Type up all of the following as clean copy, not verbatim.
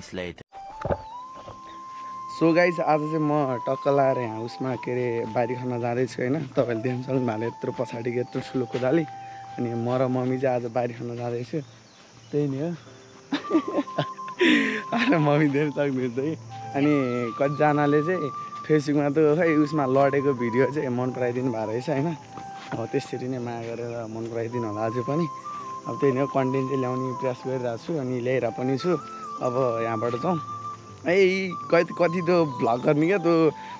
moments later. So guys आज चाहिँ म टक्क लाएर यहाँ उसमा के अरे बारी खन्न जाँदैछु होइन तपाईँले देख्न सक्नु भएको यत्रो पछाडिको यत्रो ठुलो कोदाली अनि म र मम्मी चाहिँ आज बारी खन्न जाँदैछु त्यही नि हो अनि मम्मी देख्न सक्नुहुन्छ है अनि कतिजनाले चाहिँ फेसबुकमा त खै उसमा लडेको भिडियो चाहिँ मन पराइदिनु भएको रहेछ होइन अब त्यसरी नै माया गरेर मन पराइदिनु होला अझै पनि अब त्यही नै हो कन्टेन्ट चाहिँ ल्याउने प्रयास गरिरहेको छु अनि ल्याइरहेको पनि छु अब यहाँबाट जाउँ कति त भ्लग गर्ने क्या त्यो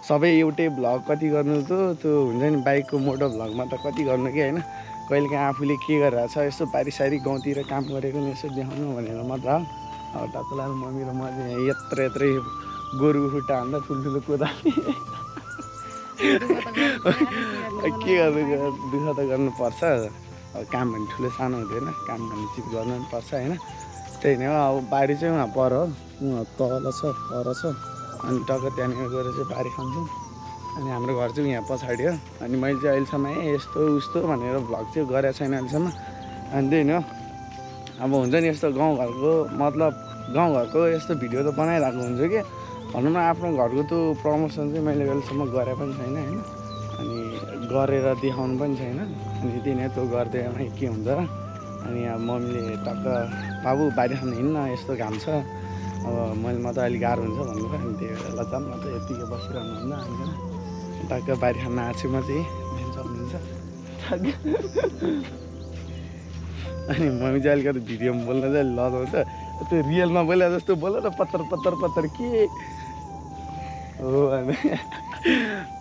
सबै एउटै भ्लग कति गर्नु त्यो हुन्छ नि बाइकको मोटो भ्लगमा त कति गर्नु कि होइन कहिलेकाहीँ आफूले के गरिरहेको छ यसो बारीसारी गाउँतिर काम गरेको नि यसो देखाउनु भनेर मात्र हो अब टक्कलाल मम्मी र म चाहिँ यत्रै गोरु खुट्टा हान्दा ठुल्ठुलो कोदाली के गर्नु दुःख त गर्नुपर्छ अब काम भने ठुलो सानो हुँदैन काम भने चिप गर्नु पनि पर्छ होइन त्यही नै हो अब बारी चाहिँ उहाँ पर हो उहाँ तल छ पर छ अनि टक्क त्यहाँनिर गएर चाहिँ बारी खान्छौँ अनि हाम्रो घर चाहिँ यहाँ पछाडि हो अनि मैले चाहिँ अहिलेसम्म यस्तो उस्तो भनेर भ्लग चाहिँ गरेको छैन अहिलेसम्म अनि त्यही नै हो अब हुन्छ नि यस्तो गाउँघरको मतलब गाउँघरको यस्तो भिडियो त बनाइरहेको हुन्छु कि भनौँ न आफ्नो घरको त्यो प्रमोसन चाहिँ मैले अहिलेसम्म गरे पनि छैन होइन अनि गरेर देखाउनु पनि छैन अनि त्यही नै त्यो गर्दैमा के हुन्छ र अनि अब मम्मीले टक्क बाबु बारी खान हिँड्न यस्तो घाम छ अब म त अलिक गाह्रो हुन्छ भन्नुभयो अनि त्यही भएर ल जाऊँ न त यत्तिकै बसिरहनु भन्दा अनि टक्क बारी खान आएको छु म चाहिँ देख्न सक्नुहुन्छ अनि मम्मी चाहिँ अलिकति भिडियोमा बोल्न चाहिँ लजाउँछ त्यो रियलमा बोले जस्तो बोल न पत्तर के हो अनि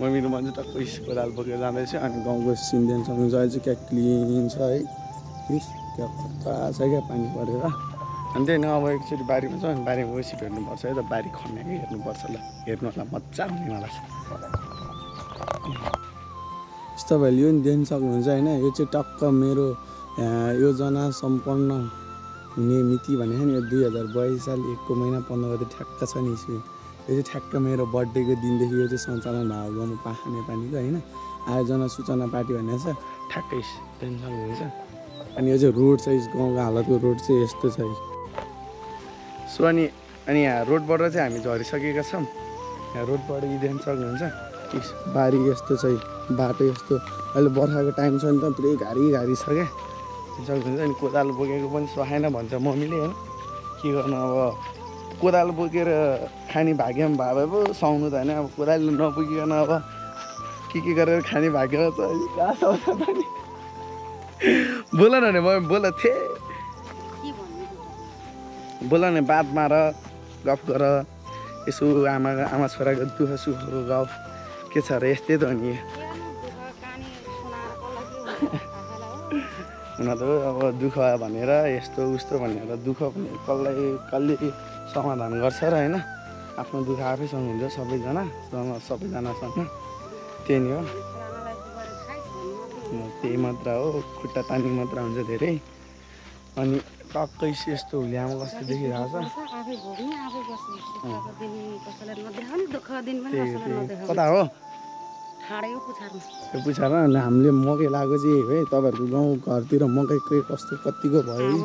मम्मी र म चाहिँ टक्क कोदाल बोकेर जाँदैछु अनि गाउँको सिन देख्न सक्नुहुन्छ अहिले चाहिँ क्या क्लिन छ है क्या खतरा छ क्या पानी परेर अनि त्यही न अब एकचोटि बारीमा छ अनि बारीमा गएपछि हेर्नुपर्छ है त बारी खन्याकै हेर्नुपर्छ ल हेर्नु होला मजा आउने मलाई तपाईँहरूले यो नि देख्न सक्नुहुन्छ होइन यो चाहिँ टक्क मेरो योजना सम्पन्न हुने मिति भने नि यो 2022 साल 1 महिना 15 गते ठ्याक्क छ नि इस्वी यो चाहिँ ठ्याक्क मेरो बर्थडेको दिनदेखि यो चाहिँ सञ्चालन भएको गाउँमा पाखा नेपालीको होइन आयोजना सूचना पार्टी भनेर छ ठ्याक्कै देख्न सक्नुहुन्छ अनि यो चाहिँ रोड चाहिँ गाउँको हालतको रोड चाहिँ यस्तो छ सो अनि यहाँ रोडबाट चाहिँ हामी झरिसकेका छौँ यहाँ रोडबाट देख्न सक्नुहुन्छ बारी यस्तो छ बाटो यस्तो अहिले बर्खाको टाइम छ नि त पुरै घारी छ क्या सक्नुहुन्छ अनि कोदालो बोकेको पनि सहाएन भन्छ मम्मीले होइन के गर्नु अब कोदालो बोकेर खाने भाग्यमा भए पो सुहाउनु त होइन अब कोदालो नपुगिकन अब के गरेर खाने भाग्यमा छ कहाँ सुहाउँछ त नि बोल न मम्मी बोल थिएँ बोल न बात मार गफ गर यसो आमा छोराको दुःख सुखको गफ के छ र यस्तै त हो नि हुन त अब दुःख भनेर यस्तो उस्तो भनेर दुःख भने कसले समाधान गर्छ र होइन आफ्नो दुःख आफैसँग हुन्छ सबैजनासँग त्यही नै हो त्यही मात्र हो खुट्टा तानी मात्र हुन्छ धेरै अनि टक्कै यस्तो हुल्यामा कस्तो देखिरहेको छ कता हो यो पुछारमा हामीले मकै लगाएको चाहिँ है तपाईँहरूको गाउँ घरतिर मकै कस्तो कतिको भयो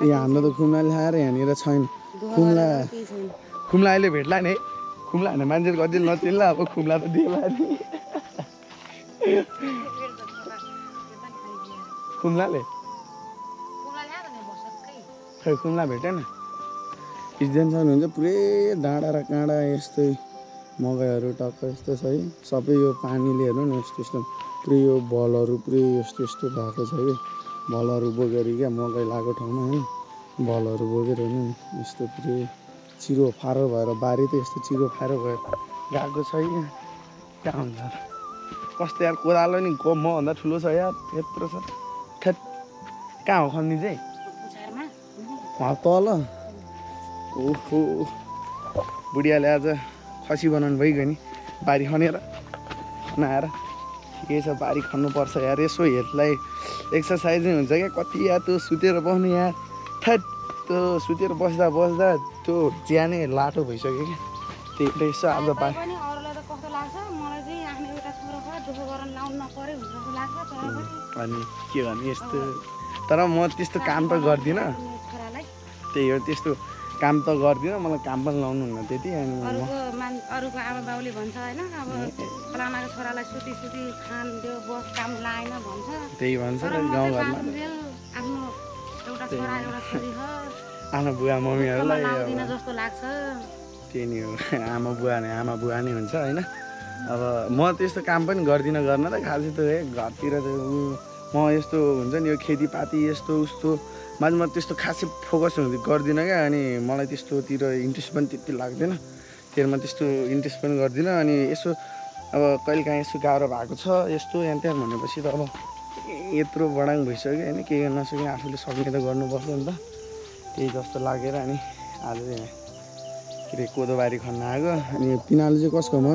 यहाँ हाम्रो त खुम्ला ल्याएर यहाँनिर छैन खुम्ला अहिले भेट्ला नि है खुम्ला भने मान्छेले कति नचिन्ला अब खुम्ला त दिएला नि खुम्लाले खै खुम्ला भेटेन इज्जन सक्नुहुन्छ पुरै डाँडा र काँडा यस्तै मकैहरू टक्क यस्तो छ है सबै यो पानीले हेर्नु न यस्तो पुरै यो भलहरू पुरै यस्तो भएको छ है भलहरू बोकेर क्या मकै लगाएको ठाउँमा होइन भलहरू बोकेर हेर्नु यस्तो पुरै चिरो फारो भएर बारी त यस्तो चिरो फारो भएर गएको छ कहाँ हुन्छ कस्तो यार कोदालो नि मभन्दा ठुलो छ यार यत्रो छ थेट कहाँ हो खन्नी चाहिँ तल ओहो बुढियाले आज खसी बनाउनु भइगयो नि बारी खनेर खनाएर के छ बारी खन्नुपर्छ यार यसो हेल्थलाई एक्सर्साइज नै हुन्छ क्या कति यार त्यो सुतेर बस्नु यार थेट त्यो सुतेर बस्दा त्यो ज्यानै लाटो भइसक्यो क्या त्यही यसो आज बारी अनि के गर्ने यस्तो तर म त्यस्तो काम त गर्दिनँ त्यही हो त्यस्तो काम त गर्दिनँ मलाई काम पनि लाउनुहुन्न त्यति अनि अरूको आमा बाउले भन्छ होइन अब फलानाको छोरालाई सुती सुती खान दियो बस काम लाएन भन्छ त्यही भन्छ गाउँघरमा आफ्नो एउटा छोरा एउटा छोरी हो आफ्नो बुवा मम्मीहरूलाई लाउँदिन जस्तो लाग्छ त्यही नि हो आमा बुवा नै हुन्छ होइन अब म त्यस्तो काम पनि गर्दिनँ गर्न त खासै त घरतिर त म यस्तो हुन्छ नि यो खेतीपाती यस्तो उस्तो म त्यस्तो खासै फोकस गर्दिनँ क्या अनि मलाई त्यस्तोतिर इन्ट्रेस्ट पनि त्यति लाग्दैन त्यसमा त्यस्तो इन्ट्रेस्ट पनि गर्दिनँ अनि यसो अब कहिलेकाहीँ यसो गाह्रो भएको छ यस्तो यहाँ त्यहाँ भनेपछि त अब यत्रो बडाङ भइसक्यो होइन केही गर्न नसक्ने आफूले सक्ने त गर्नुपर्छ नि त त्यही जस्तो लागेर अनि आज के अरे कोदोबारी खन्न आएको अनि पिनाले चाहिँ कसको म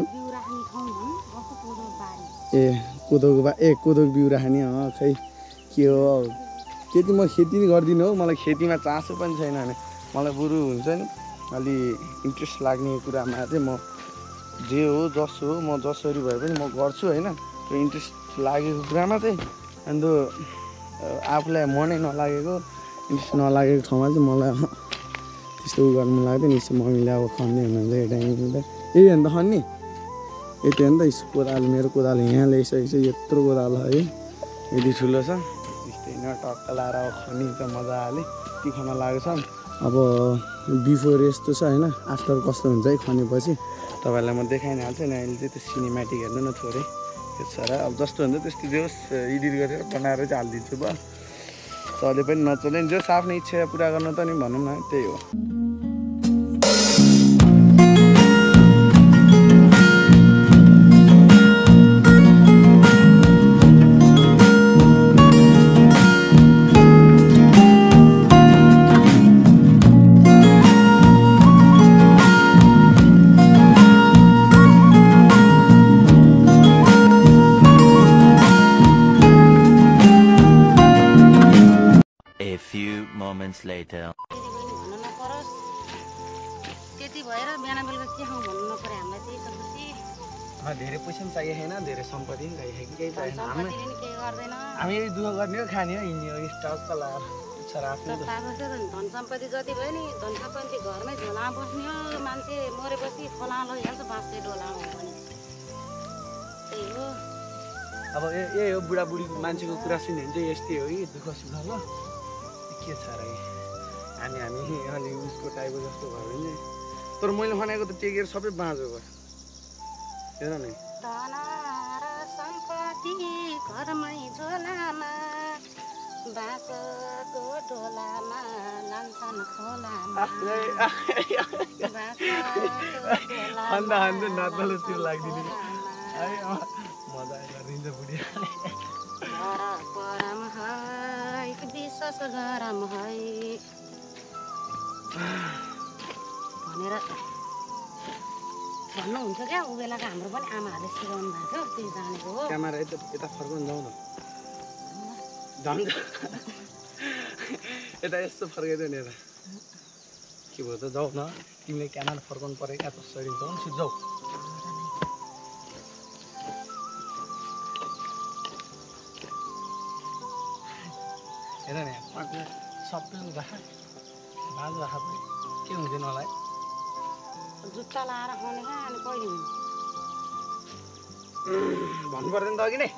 कोदोको बिउ राख्ने खै के हो त्यति म खेती गर्दिनँ हौ मलाई खेतीमा चासो पनि छैन भने मलाई बरु हुन्छ नि अलि इन्ट्रेस्ट लाग्ने कुरामा चाहिँ म जे हो जसो हो म जसरी भए पनि म गर्छु होइन त्यो इन्ट्रेस्ट लागेको कुरामा चाहिँ अन्त आफूलाई मनै नलागेको इन्ट्रेस्ट नलागेको ठाउँमा चाहिँ मलाई त्यस्तो उ गर्नु लाग्दैन यसो मम्मीले अब खन्ने हुनुहुन्छ यो टाइममा यही अन्त खन्ने यति हो नि त कोदालो मेरो कोदालो यहाँ ल्याइसकेको छ यत्रो कोदालो है यति ठुलो छ त्यस्तै होइन टक्क लाएर अब खनिन्छ मजाले ती खन लागेको छ अब बिफोर यस्तो छ होइन आफ्टर कस्तो हुन्छ है खनेपछि तपाईँहरूलाई म देखाइ नै हाल्छु नि अहिले चाहिँ त्यो सिनेमेटिक हेर्नु न थोरै त्यो छ र अब जस्तो हुन्छ त्यस्तो जे होस् एडिट गरेर बनाएर चाहिँ हालिदिन्छु भयो चले पनि नचले नि जस आफ्नो इच्छा पुरा गर्न त नि भनौँ न त्यही हो Later. त्यति भएर बिहान बेलुका के खाउँ भन्नु नपर्यो हामीलाई त्यही सबै धेरै पैसा पनि चाहिएको छैन धेरै सम्पत्ति पनि चाहिएको केही चाहिएन हामी दुःख गर्ने हो खाने हो हिँड्ने हो स्टक लगाएर इच्छा राख्नु धन सम्पत्ति जति भयो नि धन सम्पत्ति घरमै झोलामा बस्ने हो मान्छे मरेपछि खोला लगिहाल्छ बाँसले डोलामा हो भने त्यही हो अब यही हो बुढाबुढी मान्छेको कुरा सुन्यो भने चाहिँ यस्तै हो कि दुःख सुख हो के छ र हामी अलि उसको टाइपको जस्तो भयो भने तर मैले खनेको त टेकेर सबै बाँझो भयो हेर नि घरमै झोलामा बाँसको डोलामा लान्छन् खोलामा नाच्नलाई त्यो लाग्दिने मजा गरिदिन्छ बुढी परम है विश्वास गरम है भनेर भन्नुहुन्छ क्या ऊ बेलाको हाम्रो पनि आमाहरूले सिकाउनु भएको थियो त्यही जानेको हो क्यामेरा यता फर्काउनु जाउँ न झन् यता यस्तो फर्काइदियो नि यता के भयो त जाऊ न तिमीले क्यामेरा फर्काउनु पऱ्यो क्या तसरी जाउँ न जाऊ हेर नि सबै राख बाजु राख पनि के हुँदैन होला है जुत्ता लाएर खाने क्या अनि कहिले हुन्छ भन्नु पर्दैन त अघि नै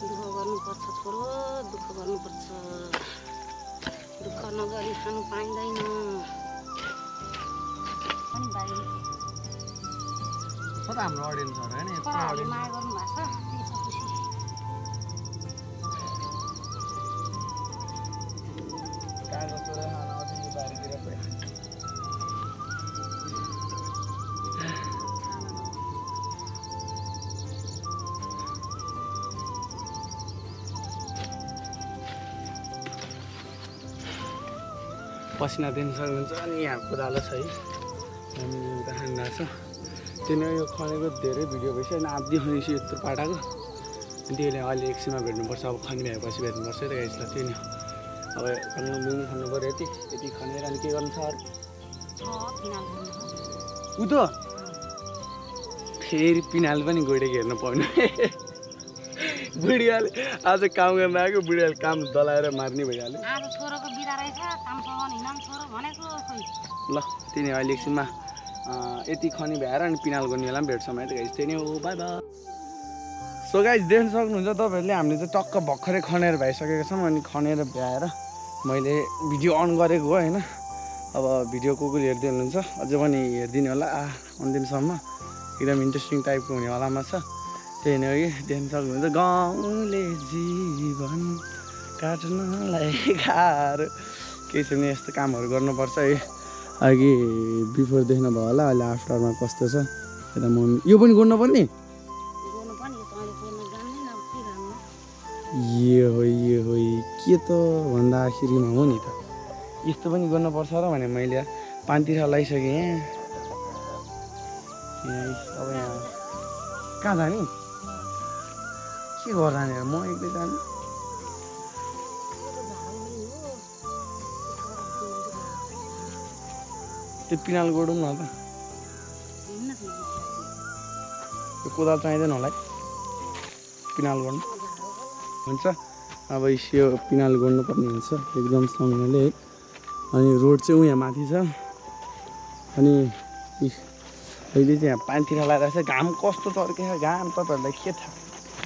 दुःख गर्नुपर्छ छोरो दुःख गर्नुपर्छ दुःख नगरी खानु पाइँदैन पनि बाहिर त हाम्रो अडियन्सहरू होइन माया गर्नु भएको छ त्यही छ खुसी कागज चोरेर खान आउँछ यो बारीतिर पनि पसिना दिन सक्नुहुन्छ अनि यहाँ कोदालो छ है हामी उता खानु छ त्यही यो खनेको धेरै भिडियो भइसक्यो अनि आधी खनेपछि यत्रो पाटाको अनि त्यसले अहिले एकछिनमा भेट्नुपर्छ अब खनी भएपछि भेट्नुपर्छ त गाइसलाई त्यही नै अब मुनि खन्नु पऱ्यो यति खनेर अनि के गर्नु छ उ त फेरि पिनाल पनि गइरहेको हेर्नु पाउनु बुढियाले आज काम गर्न आएको बुढियाले काम दलाएर मार्ने भइहाल्यो आज छोरोको बिदा रहेछ काम सघाउन हिँड्न छोरो भनेको खोइ ल त्यही नै अहिले एकछिनमा यति खनी भ्याएर अनि पिनाल गर्नेलाई पनि भेट्छौँ है त गाइस त्यही नै हो बाई बाई सो गाइस देख्न सक्नुहुन्छ तपाईँहरूले हामीले चाहिँ टक्क भर्खरै खनेर भ्याइसकेको छौँ अनि खनेर भ्याएर मैले भिडियो अन गरेको हो होइन अब भिडियो को हेर्दै हुनुहुन्छ अझै पनि हेरिदिनु होला अन्तिमसम्म एकदम इन्ट्रेस्टिङ टाइपको हुनेवालामा छ त्यही नै हो कि देख्न सक्नुहुन्छ गाउँले जीवन काट्नलाई गाह्रो केही छैन यस्तो कामहरू गर्नुपर्छ है अघि बिफोर देख्नु भयो होला अहिले आफ्टरमा कस्तो छ यता मम्मी यो पनि गर्नुपर्ने ये हो के त भन्दाखेरिमा हो नि त यस्तो पनि गर्नुपर्छ र भने मैले पानतिर लगाइसकेँ अब यहाँ कहाँ जाने के गर्दा नि म एक्लै जाने त्यो पिनाल गोडौँ न त त्यो कोदाल चाहिँदैन होला है पिनाल गर्नु हुन्छ अब यो पिनाल गर्नुपर्ने हुन्छ एकदम सँगले है अनि रोड चाहिँ उहाँ माथि छ अनि अहिले चाहिँ यहाँ पानीतिर लगाएर चाहिँ घाम कस्तो चर्केको घाम तपाईँहरूलाई के थाहा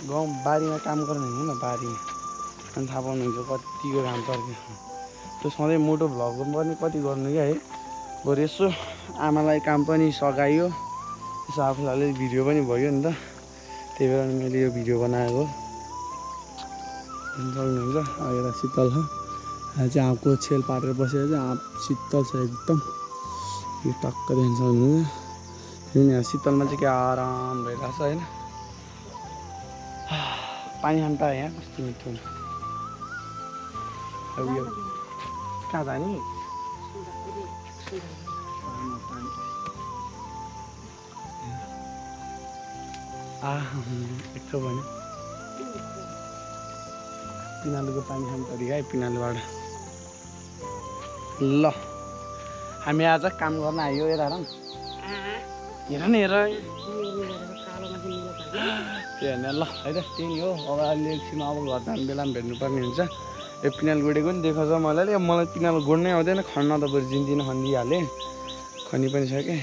गाउँ बारीमा काम गर्ने होइन बारीमा अनि थाहा पाउनुहुन्छ कतिको घाम चर्केको त्यो सधैँ मोटो भ्लग पनि कति गर्नु क्या है बरु यसो आमालाई काम पनि सघाइयो यसो आफूलाई भिडियो पनि भयो नि त त्यही भएर मैले यो भिडियो बनाएको सक्नुहुन्छ एउटा शीतल छ यहाँ चाहिँ आँपको छेल पारेर बसेर चाहिँ आँप शीतल छ एकदम यो टक्क देख्न सक्नुहुन्छ यहाँ शीतलमा चाहिँ क्या आराम भइरहेको छ होइन पानी खान पाएँ यहाँ कस्तो मिठो हुन्छ अब यो कहाँ जाने एक भन्यो पिनालुको पानी खानु पऱ्यो है पिनालुबाट ल हामी आज काम गर्न आयो हेर हेर न हेर त्यो हेर्ने ल है त त्यही हो अब अहिले एकछिन अब घर जाने बेलामा भेट्नुपर्ने हुन्छ यो पिनाल गोडेको पनि देखाउँछ मलाई पिनाल गोड्नै आउँदैन खन्न त बरु जिन्दिन खनिदिइहालेँ खनी पनि छ कि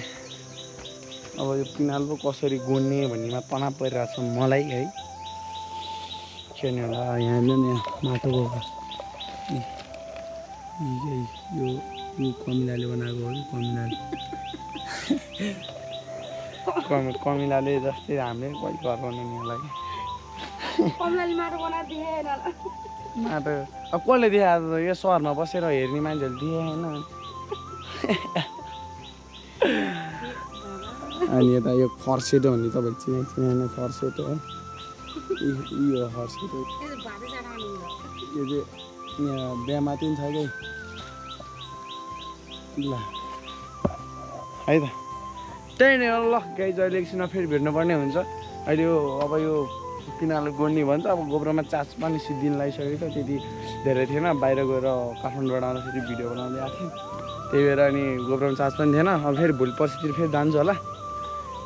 अब यो पिनाल पो कसरी गोड्ने भन्नेमा तनाव परिरहेको छ मलाई है किन होला यहाँ यहाँ माटोको यो कमिलाले बनाएको हो कि कमिलाले जस्तै हामीले कहिले घर बनाउनेलाई माटो अब कसले देखाएको यो सहरमा बसेर हेर्ने मान्छेहरूले देखाएन अनि यता यो खर्सेटो भन्ने तपाईँले चिनाउने खर्सेटो है यो खर्सेटो यो चाहिँ यहाँ बिहामाथि पनि छ कि ल है त त्यही नै हो ल गाई जहिले एकछिनमा फेरि भेट्नुपर्ने हुन्छ अहिले यो अब यो पिनाल गोड्ने भन्छ अब गोब्रोमा चार्ज पनि सिद्धिन लगाइसकेको थियो त्यति धेरै थिएन बाहिर गएर काठमाडौँबाट आउँदाखेरि भिडियो बनाउँदै आएको थिएँ त्यही भएर अनि गोब्रोमा चार्ज पनि थिएन अब फेरि भोलि पर्सितिर फेरि जान्छु होला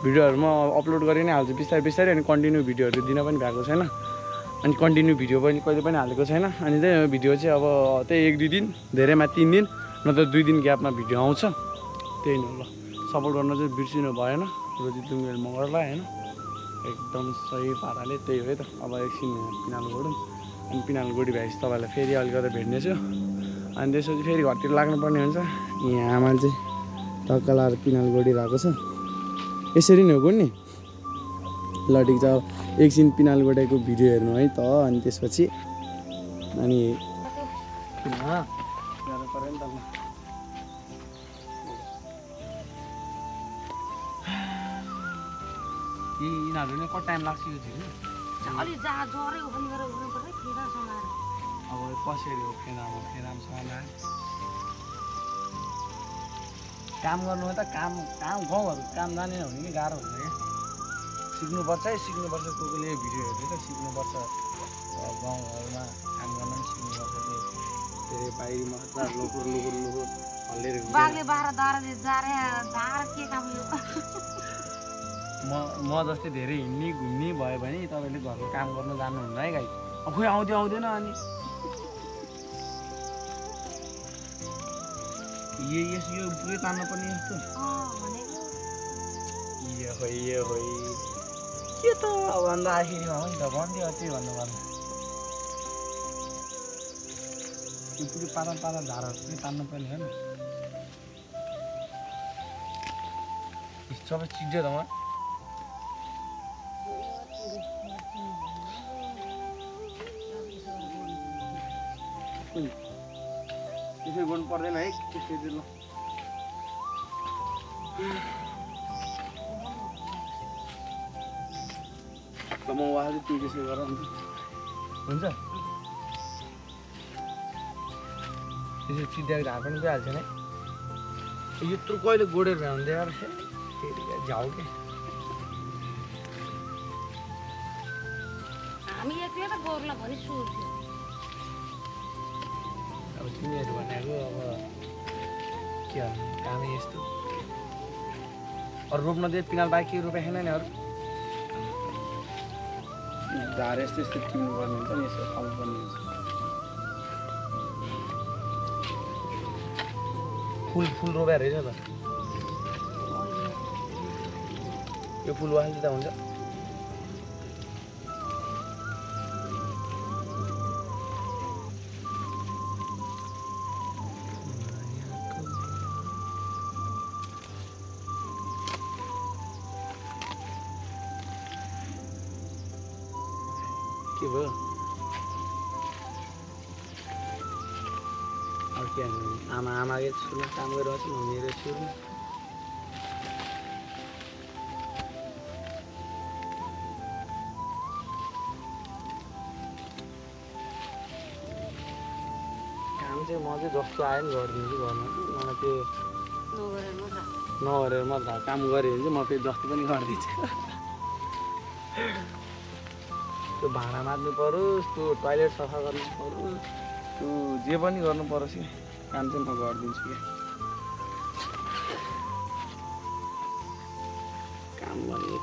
भिडियोहरू म अपलोड गरि नै हाल्छु बिस्तारै बिस्तारै अनि कन्टिन्यू भिडियोहरू दिन पनि भएको छैन अनि कन्टिन्यू भिडियो पनि कहिले पनि हालेको छैन अनि त्यही भिडियो चाहिँ अब त्यही 1-2 दिन धेरैमा 3 दिन नत्र 2 दिन ग्यापमा भिडियो आउँछ त्यही नै ल सपोर्ट गर्न चाहिँ बिर्सिनु भएन रोजी तुङ्गेल मगरलाई होइन एकदम सही पाराले त्यही हो है त अब एकछिन पिनाल गोडौँ अनि पिनाल गोडी भएपछि तपाईँलाई फेरि अलिकति भेट्नेछु अनि त्यसपछि फेरि घरतिर लाग्नुपर्ने हुन्छ यहाँ आमाले चाहिँ टक्क लाएर पिनाल गोडिरहेको छ यसरी नै हो गोड्ने ल ठिक छ एकछिन पिनाल गोडेको भिडियो हेर्नु है त अनि त्यसपछि अनि यिनीहरू नै कति टाइम लाग्छ यो थियो अब कसरी हो फेरामसँग काम गर्नु हो त काम गाउँहरू काम जानेन भने नि गाह्रो हुन्छ क्या सिक्नुपर्छ है सिक्नुपर्छ कोहीले भिडियो हेर्दै त सिक्नुपर्छ गाउँघरमा काम गर्न पनि सिक्नुपर्छ धेरै बाहिरमा लुकुर म जस्तै धेरै हिँड्ने घुम्ने भयो भने तपाईँले घरको काम गर्न जानुहुन्न है गाई। अब खोइ आउँदैन अनि यो पुरै तान्नु पर्ने जस्तो यो होइ के त भन्दा आखिरीमा हो नि त भन्दै अझै भन्नुपर्दा यो पुरै पारा झारहरू पुरै तान्नु पर्ने हो नि सबै चिन्थ्यो त म त्यसै गर्नु पर्दैन है त्यसै ल म उहाँ चाहिँ त्यो त्यसै गर हुन्छ त्यसै चिद्याएको झार पनि गइहाल्छ नि यत्रो कहिले गोडेर भ्याउँदै यार झ्याउ के हामी यति त गोरुलाई भनी सुर्थ्यो अब तिमीहरू भनेको अब के भन्नु कामै यस्तो अरू रोप्न चाहिँ पिनाल बाइक केही रोपेको छैन नि अरू झार यस्तो यस्तो किन्नु पर्ने हुन्छ नि यसो खानु पर्ने हुन्छ फुल रोपेर रहेछ त यो फुल वाल्दै त हुन्छ के भयो अब के आमाकै छुर्नु काम गरिरहेको छु म मेरो छुर्नु काम चाहिँ म चाहिँ जस्तो आयो नि गरिदिन्छु घरमा मलाई त्यो नगरेर मात्र काम गऱ्यो भने चाहिँ म फेरि जस्तो पनि गरिदिन्छु त्यो भाँडा माझ्नु परोस् त्यो टोइलेट सफा गर्नु परोस् त्यो जे पनि गर्नु परोस् कि काम चाहिँ म गरिदिन्छु कि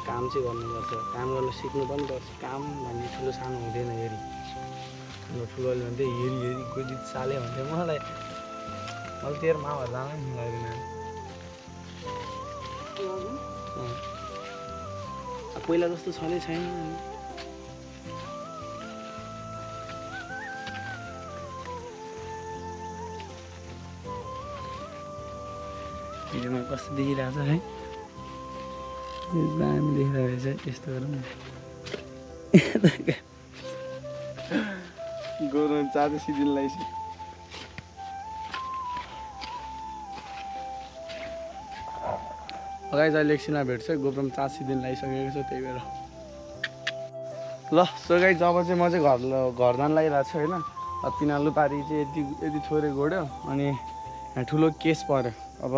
काम चाहिँ गर्नुपर्छ काम गर्न सिक्नु पनि पर्छ काम भन्ने ठुलो सानो हुँदैन हेरी ठुलोले भन्थ्यो हेरी कोही साले भन्थ्यो मलाई तेरो माउहरू जान पनि मिलाइदिन पहिला जस्तो छँदै छैन भिडियोमा कस्तो देखिरहेको छ है दामी देखिरहेको रहेछ यस्तो गरौँ गोरु चाँजो सिदिन लगाइछ अगाडि चाहिँ एकछिनमा भेट्छ गोब्रोमा चाँज सिदिन लगाइसकेको छ त्यही भएर ल सो गाइस जब चाहिँ म चाहिँ घर जान लागिरहेको छु होइन पिनालु पारी चाहिँ यति थोरै गोड्यो अनि ठुलो केस पऱ्यो अब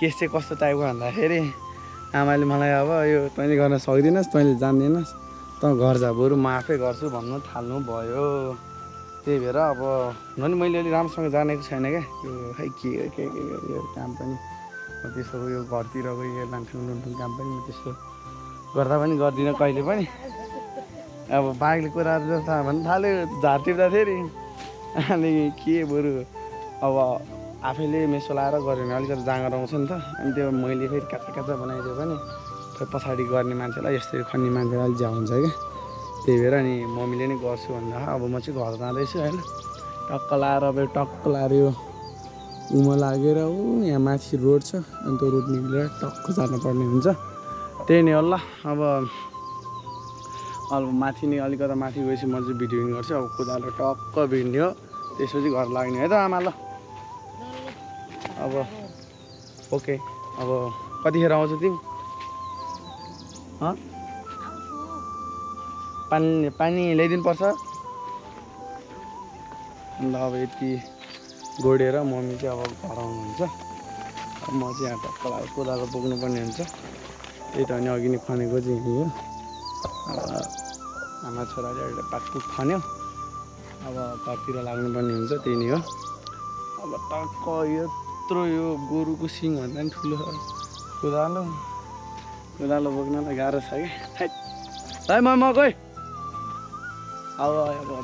केस चाहिँ कस्तो टाइपको भन्दाखेरि आमाले मलाई अब यो तैँले गर्न सक्दिनस् तैँले जान्दैनस् त घर जा बरु म आफै गर्छु भन्नु थाल्नु भयो त्यही भएर अब झन् मैले अलिक राम्रोसँग जानेको छैन क्या यो खै के यो काम पनि त्यस्तो यो घरतिरको यो लान्ठुङ काम पनि म त्यस्तो गर्दा पनि गर्दिनँ कहिले पनि अब बाघले कुराहरू जस्तो भन्नु थाल्यो झार टिप्दाखेरि अनि के बरु अब आफैले मेसो लाएर गऱ्यो भने अलिकति जाँगर आउँछ नि त अनि त्यो मैले फेरि काचा बनाइदियो भने फेरि पछाडि गर्ने मान्छेलाई यस्तरी खन्ने मान्छेलाई अलिक झ्याउ हुन्छ क्या त्यही भएर अनि मम्मीले नै गर्छु भन्दा अब म चाहिँ घर जाँदैछु होइन टक्क लाएर अब टक्क लाएर यो उमा लागेर यहाँ माथि रोड छ अनि त्यो रोड निक्लेर टक्क जानुपर्ने हुन्छ त्यही नै हो ल अब माथि नै अलिकति माथि गएपछि म चाहिँ भिडियोइङ गर्छु अब कुदालो टक्क भिड्यो त्यसपछि घर लाग्ने है त आमा ल अब ओके अब कतिखेर आउँछ तिमी पानी ल्याइदिनु पर्छ अन्त अब यति गोडेर मम्मी चाहिँ अब घर आउनुहुन्छ अब म चाहिँ यहाँ टक्क लागेर कोदालो बोक्नुपर्ने हुन्छ त्यही त अनि अघि नै खनेको चाहिँ यही हो आमा छोराले अहिले पाकपुक खन्यो अब घरतिर लाग्नुपर्ने हुन्छ त्यही नै हो अब टक्क यत्रो यो गोरुको सिङ भन्दा पनि ठुलो कोदालो कोदालो बोक्नलाई गाह्रो छ कि है म गएँ अब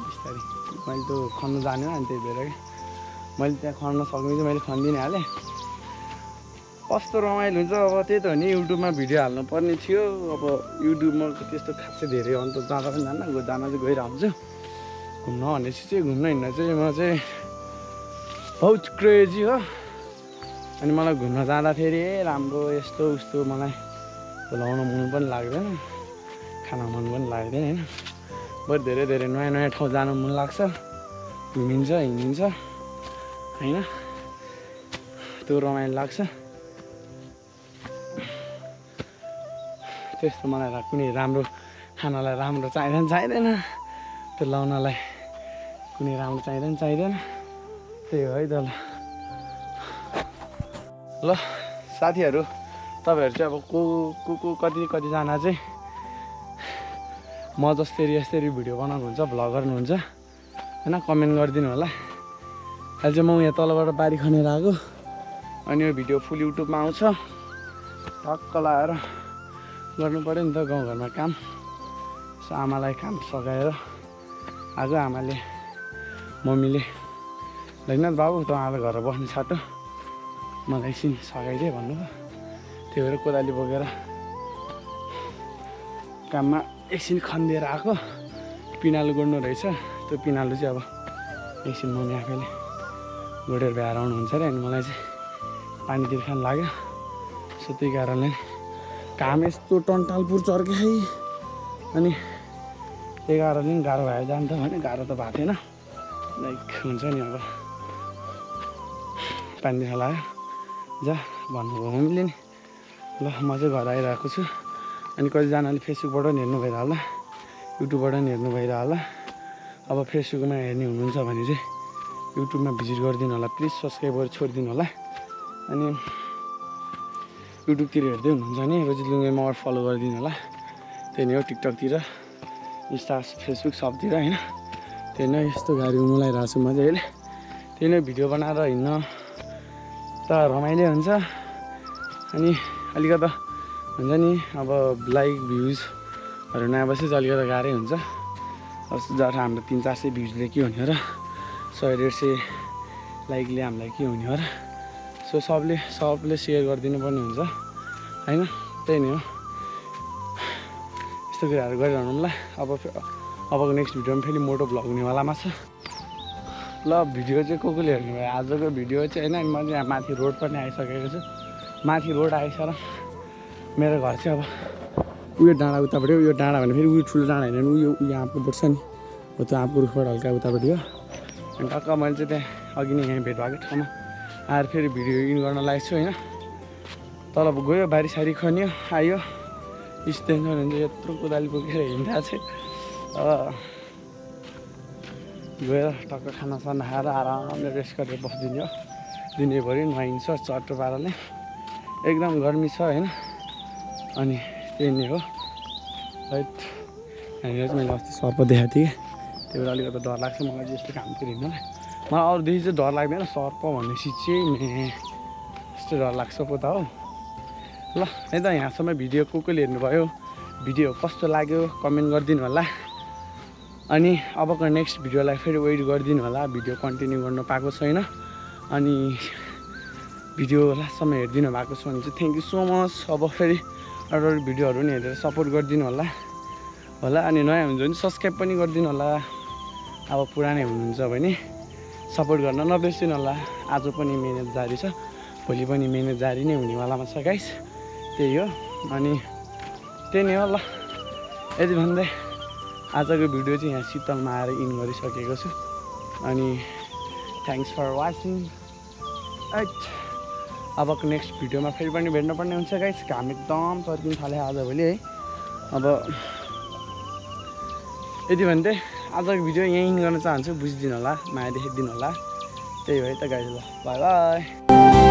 बिस्तारै मैले त खन्नु जानेन अनि त्यही भएर कि मैले त्यहाँ खन्न सक्ने चाहिँ मैले खनिदिने हालेँ कस्तो रमाइलो हुन्छ अब त्यही त हो नि युट्युबमा भिडियो हाल्नु पर्ने थियो अब युट्युबमा त्यस्तो खासै धेरै अन्त जाँदा पनि जान्न जान चाहिँ गइरहन्छु घुम्न भनेपछि चाहिँ घुम्न हिँड्न चाहिँ म चाहिँ बहुत क्रेजी हो अनि मलाई घुम्न जाँदाखेरि राम्रो यस्तो उस्तो मलाई लाउन मन पनि लाग्दैन खान मन पनि लाग्दैन होइन बरु धेरै धेरै नयाँ नयाँ ठाउँ जान मन लाग्छ घुमिन्छ हिँडिन्छ होइन त्यो रमाइलो लाग्छ त्यस्तो मलाई कुनै राम्रो खानालाई राम्रो चाहिँदैन त्यो लाउनलाई कुनै राम्रो चाहिँदैन त्यही हो है त ल साथीहरू तपाईँहरू चाहिँ अब को कतिजना चाहिँ म जस्तै यस्तै भिडियो बनाउनुहुन्छ भ्लग गर्नुहुन्छ होइन कमेन्ट गरिदिनु होला अहिले चाहिँ म यहाँ तलबाट बारी खनेर आएको अनि यो भिडियो फुल युट्युबमा आउँछ टक्क लाएर गर्नु पऱ्यो नि त गाउँघरमा काम सो आमालाई काम सघाएर आएको आमाले मम्मीले लैनाथ बाबु त आज घर बस्ने साटो मलाई एकछिन सघाइदिए भन्नुभयो त्यही भएर कोदाली बोकेर काममा एकछिन खनिदिएर आएको पिनालु गोड्नु रहेछ त्यो पिनालु चाहिँ अब एकछिन मम्मी आफैले गोडेर भ्याएर आउनुहुन्छ अरे अनि मलाई चाहिँ पानीतिर खान लाग्यो सो त्यही कारणले काम यस्तो टन्टालपुर चर्के है अनि त्यही कारणले नि गाह्रो भयो जान्छ भने गाह्रो त भएको थिएन लाइक हुन्छ नि अब पानीतिर लाग्यो जा भन्नुभयो मम्मीले नि ल म चाहिँ घर आइरहेको छु अनि कतिजनाले फेसबुकबाट पनि हेर्नु भइरह होला युट्युबबाट पनि हेर्नु भइरह होला अब फेसबुकमा हेर्ने हुनुहुन्छ भने चाहिँ युट्युबमा भिजिट गरिदिनु होला प्लिज सब्सक्राइबर छोडिदिनु होला अनि युट्युबतिर हेर्दै हुनुहुन्छ भने रोजित लुङ्गे मगर फलो गरिदिनु होला त्यही नै हो टिकटकतिर इन्स्टा फेसबुक सबतिर होइन त्यही नै यस्तो गाडी उमाइरहेको छु म चाहिँ अहिले त्यही नै भिडियो बनाएर हिँड्न त रमाइलो हुन्छ अनि अलिकति हुन्छ नि अब लाइक भ्युजहरू नआएपछि चाहिँ अलिकति गाह्रै हुन्छ जब हाम्रो 300-400 भ्युजले के हुने हो र 100-150 लाइकले हामीलाई के हुने हो र सो सबले सेयर गरिदिनु पर्ने हुन्छ होइन त्यही नै हो यस्तो कुराहरू गरिरहनु ल अबको नेक्स्ट भिडियोमा फेरि मोटो भ्लग हुनेवालामा छ ल भिडियो चाहिँ कसले हेर्नु भयो आजको भिडियो चाहिँ होइन म चाहिँ यहाँ माथि रोड पनि आइसकेको छु माथि रोड आइसर मेरो घर चाहिँ अब उयो डाँडा उतापट्टि यो डाँडा भने फेरि उयो ठुलो डाँडा होइन उयो आँपको पर्छ नि हो त्यो आँपको रुखबाट हल्का उतापट्टि हो अनि टक्क मैले चाहिँ त्यहाँ अघि नै यहाँ भेट भएको ठाउँमा आएर फेरि भिडियो इन गर्न लागेको छु होइन तल गयो बारीसारी खन्यो आयो स्ट्यान्ड भने चाहिँ यत्रो कोदाली बोकेर हिँड्दा चाहिँ गएर टक्क खानासाना खाएर आरामले रेस्ट गरेर बसिदिने हो दिनैभरि नुहाइन्छ चट्टो पाराले एकदम गर्मी छ होइन अनि त्यही नै हो राइट हामीलाई चाहिँ मैले अस्ति सर्प देखाएको थिएँ त्यही भएर अलिकति डर लाग्छ मलाई चाहिँ यस्तो कामतिर हिँड्नुलाई मलाई अरूदेखि चाहिँ डर लाग्दैन सर्प भनेपछि चाहिँ यस्तो डर लाग्छ पो त हो ल है त यहाँसम्म भिडियो कसले हेर्नुभयो भिडियो कस्तो लाग्यो कमेन्ट गरिदिनु होला अनि अबको नेक्स्ट भिडियोलाई फेरि वेट गरिदिनु होला भिडियो कन्टिन्यू गर्नु पाएको छैन अनि भिडियो लास्टसम्म हेरिदिनु भएको छ भने चाहिँ थ्याङ्क यू सो मच अब फेरि अरू भिडियोहरू पनि हेरेर सपोर्ट गरिदिनु होला अनि नयाँ हुन्छ भने सब्सक्राइब पनि गरिदिनु होला अब पुरानै हुनुहुन्छ भने सपोर्ट गर्न नबिर्सिनु होला आज पनि मिहिनेत जारी छ भोलि पनि मिहिनेत जारी नै हुनेवालामा छ गाइस त्यही हो अनि त्यही नै हो ल यति भन्दै आजको भिडियो चाहिँ यहाँ शीतलमा आएर इन गरिसकेको छु अनि थ्याङ्क्स फर वाचिङ राइट अबको नेक्स्ट भिडियोमा फेरि पनि भेट्नुपर्ने हुन्छ गाइस घाम एकदम चर्किन थाल्यो आजभोलि है अब यति भन्दै आजको भिडियो यहीँ इन गर्न चाहन्छु बुझिदिनु होला माया देखाइदिनु होला त्यही हो है त गाइस ल बाई बाई